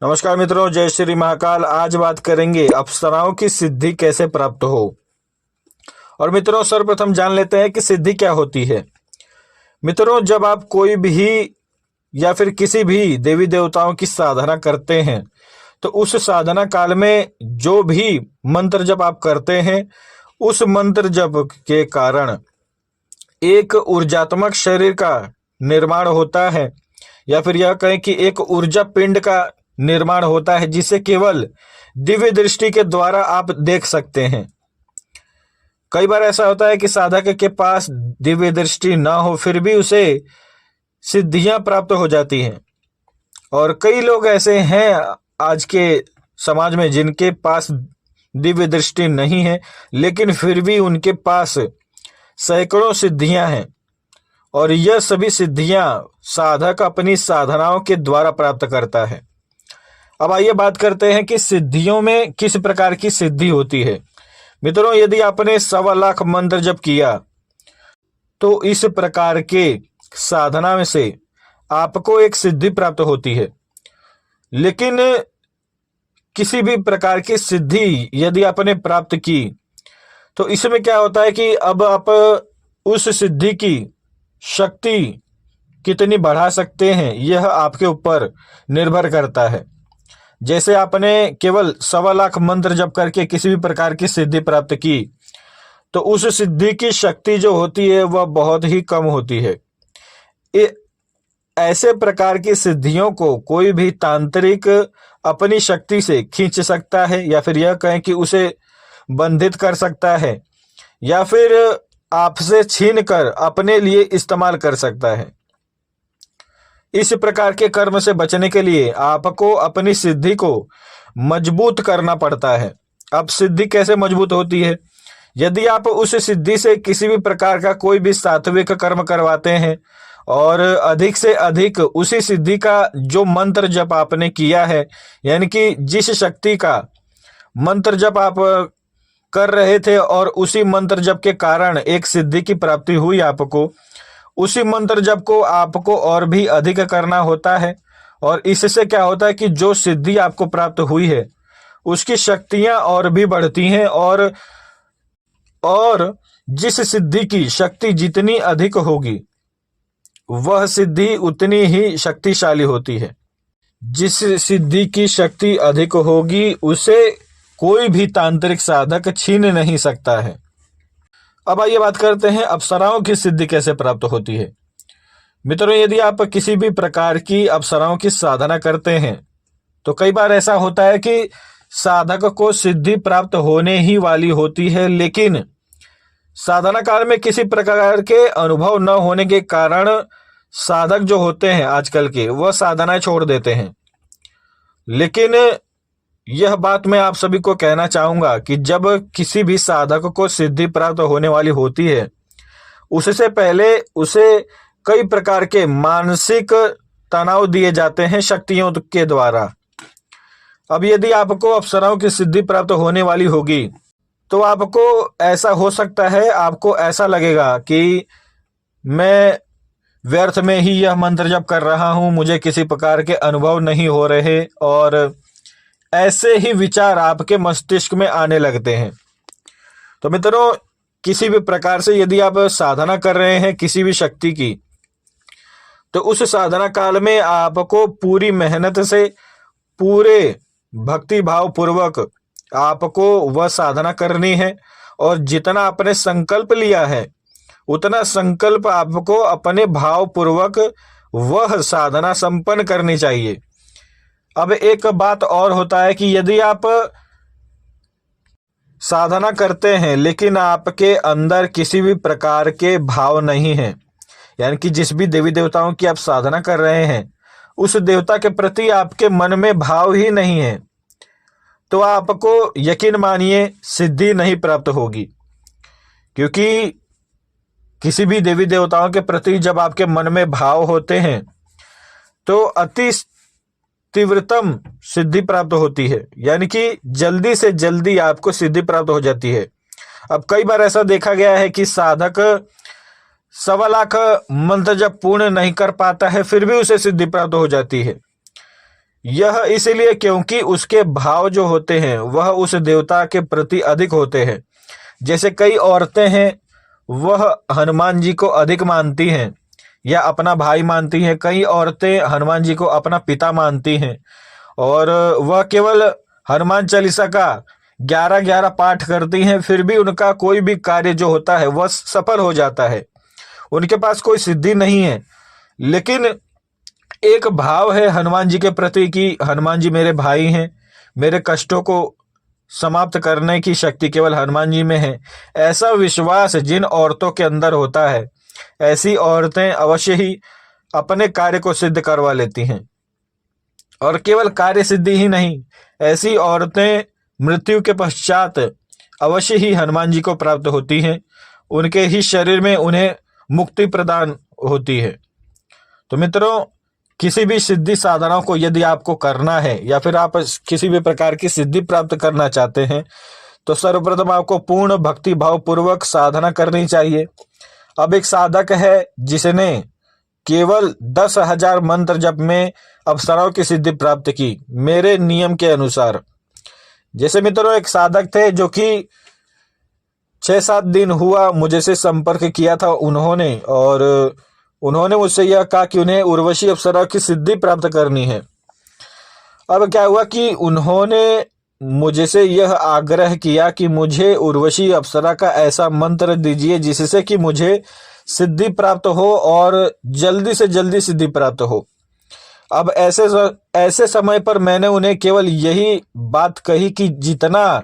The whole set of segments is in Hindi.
नमस्कार मित्रों, जय श्री महाकाल। आज बात करेंगे अप्सराओं की सिद्धि कैसे प्राप्त हो। और मित्रों, सर्वप्रथम जान लेते हैं कि सिद्धि क्या होती है। मित्रों, जब आप कोई भी या फिर किसी भी देवी देवताओं की साधना करते हैं तो उस साधना काल में जो भी मंत्र जप आप करते हैं, उस मंत्र जप के कारण एक ऊर्जात्मक शरीर का निर्माण होता है, या फिर यह कहें कि एक ऊर्जा पिंड का निर्माण होता है, जिसे केवल दिव्य दृष्टि के द्वारा आप देख सकते हैं। कई बार ऐसा होता है कि साधक के पास दिव्य दृष्टि ना हो, फिर भी उसे सिद्धियां प्राप्त हो जाती हैं। और कई लोग ऐसे हैं आज के समाज में जिनके पास दिव्य दृष्टि नहीं है, लेकिन फिर भी उनके पास सैकड़ों सिद्धियां हैं। और यह सभी सिद्धियां साधक अपनी साधनाओं के द्वारा प्राप्त करता है। अब आइए बात करते हैं कि सिद्धियों में किस प्रकार की सिद्धि होती है। मित्रों, यदि आपने 1.25 लाख मंत्र जप किया तो इस प्रकार के साधना में से आपको एक सिद्धि प्राप्त होती है। लेकिन किसी भी प्रकार की सिद्धि यदि आपने प्राप्त की तो इसमें क्या होता है कि अब आप उस सिद्धि की शक्ति कितनी बढ़ा सकते हैं, यह आपके ऊपर निर्भर करता है। जैसे आपने केवल 1.25 लाख मंत्र जप करके किसी भी प्रकार की सिद्धि प्राप्त की तो उस सिद्धि की शक्ति जो होती है वह बहुत ही कम होती है। ऐसे प्रकार की सिद्धियों को कोई भी तांत्रिक अपनी शक्ति से खींच सकता है, या फिर यह कहें कि उसे बंधित कर सकता है, या फिर आपसे छीन कर अपने लिए इस्तेमाल कर सकता है। इस प्रकार के कर्म से बचने के लिए आपको अपनी सिद्धि को मजबूत करना पड़ता है। अब सिद्धि कैसे मजबूत होती है? यदि आप उस सिद्धि से किसी भी प्रकार का कोई भी सात्विक कर्म करवाते हैं और अधिक से अधिक उसी सिद्धि का जो मंत्र जप आपने किया है, यानी कि जिस शक्ति का मंत्र जप आप कर रहे थे और उसी मंत्र जप के कारण एक सिद्धि की प्राप्ति हुई आपको, उसी मंत्र जप को आपको और भी अधिक करना होता है। और इससे क्या होता है कि जो सिद्धि आपको प्राप्त हुई है उसकी शक्तियां और भी बढ़ती हैं, और जिस सिद्धि की शक्ति जितनी अधिक होगी वह सिद्धि उतनी ही शक्तिशाली होती है। जिस सिद्धि की शक्ति अधिक होगी उसे कोई भी तांत्रिक साधक छीन नहीं सकता है। अब आइए बात करते हैं अप्सराओं की सिद्धि कैसे प्राप्त होती है। मित्रों, यदि आप किसी भी प्रकार की अप्सराओं की साधना करते हैं तो कई बार ऐसा होता है कि साधक को सिद्धि प्राप्त होने ही वाली होती है, लेकिन साधना काल में किसी प्रकार के अनुभव न होने के कारण साधक जो होते हैं आजकल के, वह साधना छोड़ देते हैं। लेकिन यह बात मैं आप सभी को कहना चाहूंगा कि जब किसी भी साधक को सिद्धि प्राप्त होने वाली होती है, उससे पहले उसे कई प्रकार के मानसिक तनाव दिए जाते हैं शक्तियों के द्वारा। अब यदि आपको अप्सराओं की सिद्धि प्राप्त होने वाली होगी तो आपको ऐसा हो सकता है, आपको ऐसा लगेगा कि मैं व्यर्थ में ही यह मंत्र जप कर रहा हूं, मुझे किसी प्रकार के अनुभव नहीं हो रहे, और ऐसे ही विचार आपके मस्तिष्क में आने लगते हैं। तो मित्रों, किसी भी प्रकार से यदि आप साधना कर रहे हैं किसी भी शक्ति की, तो उस साधना काल में आपको पूरी मेहनत से, पूरे भक्ति भाव पूर्वक आपको वह साधना करनी है। और जितना आपने संकल्प लिया है उतना संकल्प आपको अपने भाव पूर्वक वह साधना संपन्न करनी चाहिए। अब एक बात और होता है कि यदि आप साधना करते हैं लेकिन आपके अंदर किसी भी प्रकार के भाव नहीं है, यानी कि जिस भी देवी देवताओं की आप साधना कर रहे हैं उस देवता के प्रति आपके मन में भाव ही नहीं है, तो आपको यकीन मानिए सिद्धि नहीं प्राप्त होगी। क्योंकि किसी भी देवी देवताओं के प्रति जब आपके मन में भाव होते हैं तो अति तीव्रतम सिद्धि प्राप्त होती है, यानी कि जल्दी से जल्दी आपको सिद्धि प्राप्त हो जाती है। अब कई बार ऐसा देखा गया है कि साधक 1.25 लाख मंत्र जब पूर्ण नहीं कर पाता है फिर भी उसे सिद्धि प्राप्त हो जाती है। यह इसलिए क्योंकि उसके भाव जो होते हैं वह उस देवता के प्रति अधिक होते हैं। जैसे कई औरतें हैं, वह हनुमान जी को अधिक मानती हैं या अपना भाई मानती हैं। कई औरतें हनुमान जी को अपना पिता मानती हैं और वह केवल हनुमान चालीसा का 11-11 पाठ करती हैं, फिर भी उनका कोई भी कार्य जो होता है वह सफल हो जाता है। उनके पास कोई सिद्धि नहीं है, लेकिन एक भाव है हनुमान जी के प्रति कि हनुमान जी मेरे भाई हैं, मेरे कष्टों को समाप्त करने की शक्ति केवल हनुमान जी में है। ऐसा विश्वास जिन औरतों के अंदर होता है, ऐसी औरतें अवश्य ही अपने कार्य को सिद्ध करवा लेती हैं। और केवल कार्य सिद्धि ही नहीं, ऐसी औरतें मृत्यु के पश्चात अवश्य ही हनुमान जी को प्राप्त होती हैं। उनके ही शरीर में उन्हें मुक्ति प्रदान होती है। तो मित्रों, किसी भी सिद्धि साधनाओं को यदि आपको करना है या फिर आप किसी भी प्रकार की सिद्धि प्राप्त करना चाहते हैं, तो सर्वप्रथम आपको पूर्ण भक्ति भाव पूर्वक साधना करनी चाहिए। अब एक साधक है जिसने केवल 10,000 मंत्र जप में अप्सराओं की सिद्धि प्राप्त की, मेरे नियम के अनुसार। जैसे मित्रों, एक साधक थे जो कि 6-7 दिन हुआ मुझे से संपर्क किया था उन्होंने मुझसे यह कहा कि उन्हें उर्वशी अप्सरा की सिद्धि प्राप्त करनी है। अब क्या हुआ कि उन्होंने मुझे से यह आग्रह किया कि मुझे उर्वशी अप्सरा का ऐसा मंत्र दीजिए जिससे कि मुझे सिद्धि प्राप्त हो और जल्दी से जल्दी सिद्धि प्राप्त हो। अब ऐसे समय पर मैंने उन्हें केवल यही बात कही कि जितना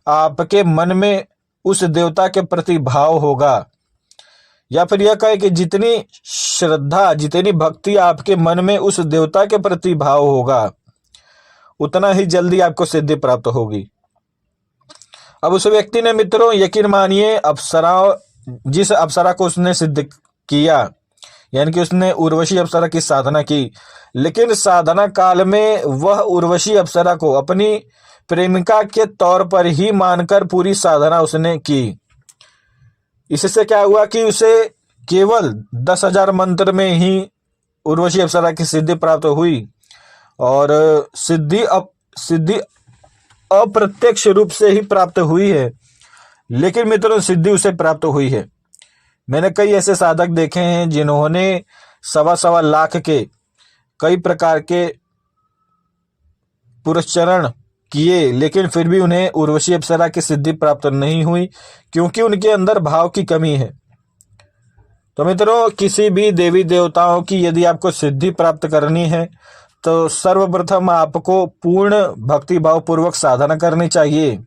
आपके मन में उस देवता के प्रति भाव होगा, या फिर यह कहे कि जितनी श्रद्धा, जितनी भक्ति आपके मन में उस देवता के प्रति भाव होगा, उतना ही जल्दी आपको सिद्धि प्राप्त होगी। अब उस व्यक्ति ने मित्रों, यकीन मानिए, जिस अप्सरा को उसने सिद्ध किया, यानी कि उसने उर्वशी अप्सरा की साधना की, लेकिन साधना काल में वह उर्वशी अप्सरा को अपनी प्रेमिका के तौर पर ही मानकर पूरी साधना उसने की। इससे क्या हुआ कि उसे केवल 10,000 मंत्र में ही उर्वशी अप्सरा की सिद्धि प्राप्त हुई और सिद्धि अप्रत्यक्ष रूप से ही प्राप्त हुई है, लेकिन मित्रों सिद्धि उसे प्राप्त हुई है। मैंने कई ऐसे साधक देखे हैं जिन्होंने 1.25 लाख के कई प्रकार के पुरस्चरण किए, लेकिन फिर भी उन्हें उर्वशी अप्सरा की सिद्धि प्राप्त नहीं हुई, क्योंकि उनके अंदर भाव की कमी है। तो मित्रों, किसी भी देवी देवताओं की यदि आपको सिद्धि प्राप्त करनी है, तो सर्वप्रथम आपको पूर्ण भक्ति भाव पूर्वक साधना करनी चाहिए।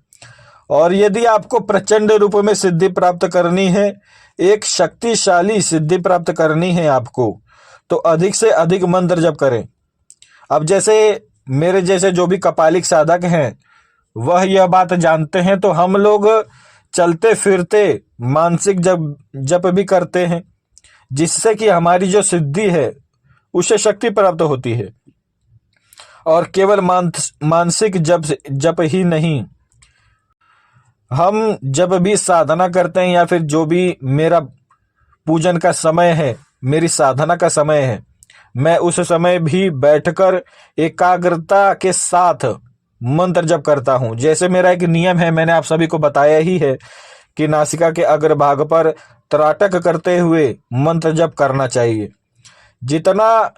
और यदि आपको प्रचंड रूप में सिद्धि प्राप्त करनी है, एक शक्तिशाली सिद्धि प्राप्त करनी है आपको, तो अधिक से अधिक मंत्र जप करें। अब जैसे मेरे जैसे जो भी कपालिक साधक हैं, वह यह बात जानते हैं, तो हम लोग चलते फिरते मानसिक जप भी करते हैं, जिससे कि हमारी जो सिद्धि है उसे शक्ति प्राप्त होती है। और केवल मानसिक जप ही नहीं, हम जब भी साधना करते हैं या फिर जो भी मेरा पूजन का समय है, मेरी साधना का समय है, मैं उस समय भी बैठकर एकाग्रता के साथ मंत्र जप करता हूं। जैसे मेरा एक नियम है, मैंने आप सभी को बताया ही है कि नासिका के अग्रभाग पर त्राटक करते हुए मंत्र जप करना चाहिए। जितना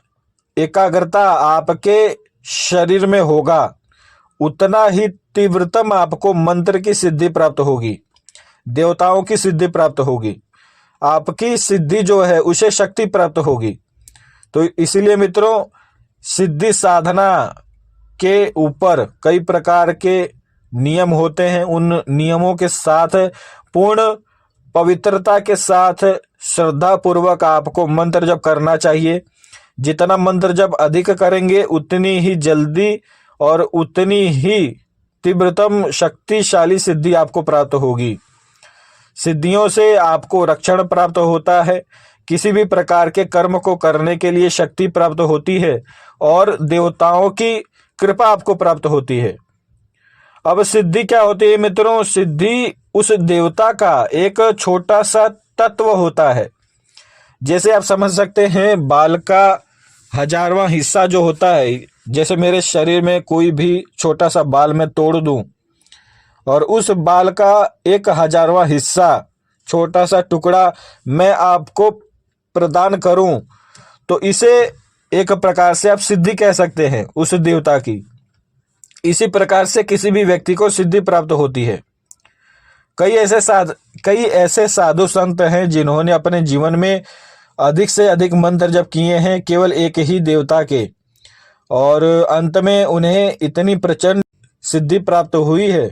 एकाग्रता आपके शरीर में होगा, उतना ही तीव्रतम आपको मंत्र की सिद्धि प्राप्त होगी, देवताओं की सिद्धि प्राप्त होगी, आपकी सिद्धि जो है उसे शक्ति प्राप्त होगी। तो इसीलिए मित्रों, सिद्धि साधना के ऊपर कई प्रकार के नियम होते हैं। उन नियमों के साथ पूर्ण पवित्रता के साथ श्रद्धा पूर्वक आपको मंत्र जप करना चाहिए। जितना मंत्र जप अधिक करेंगे, उतनी ही जल्दी और उतनी ही तीव्रतम शक्तिशाली सिद्धि आपको प्राप्त होगी। सिद्धियों से आपको रक्षण प्राप्त होता है, किसी भी प्रकार के कर्म को करने के लिए शक्ति प्राप्त होती है और देवताओं की कृपा आपको प्राप्त होती है। अब सिद्धि क्या होती है मित्रों? सिद्धि उस देवता का एक छोटा सा तत्व होता है। जैसे आप समझ सकते हैं, बाल का 1000वां हिस्सा जो होता है, जैसे मेरे शरीर में कोई भी छोटा सा बाल मैं तोड़ दूं और उस बाल का 1000वां हिस्सा, छोटा सा टुकड़ा मैं आपको प्रदान करूं, तो इसे एक प्रकार से आप सिद्धि कह सकते हैं उस देवता की। इसी प्रकार से किसी भी व्यक्ति को सिद्धि प्राप्त होती है। कई ऐसे साधु संत हैं जिन्होंने अपने जीवन में अधिक से अधिक मंत्र जप किए हैं केवल एक ही देवता के, और अंत में उन्हें इतनी प्रचंड सिद्धि प्राप्त हुई है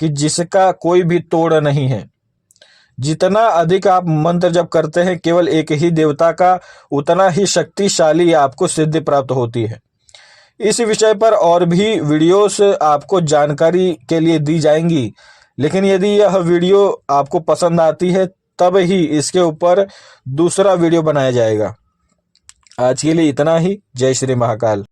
कि जिसका कोई भी तोड़ नहीं है। जितना अधिक आप मंत्र जप करते हैं केवल एक ही देवता का, उतना ही शक्तिशाली आपको सिद्धि प्राप्त होती है। इस विषय पर और भी वीडियोस आपको जानकारी के लिए दी जाएंगी, लेकिन यदि यह वीडियो आपको पसंद आती है तब ही इसके ऊपर दूसरा वीडियो बनाया जाएगा। आज के लिए इतना ही। जय श्री महाकाल।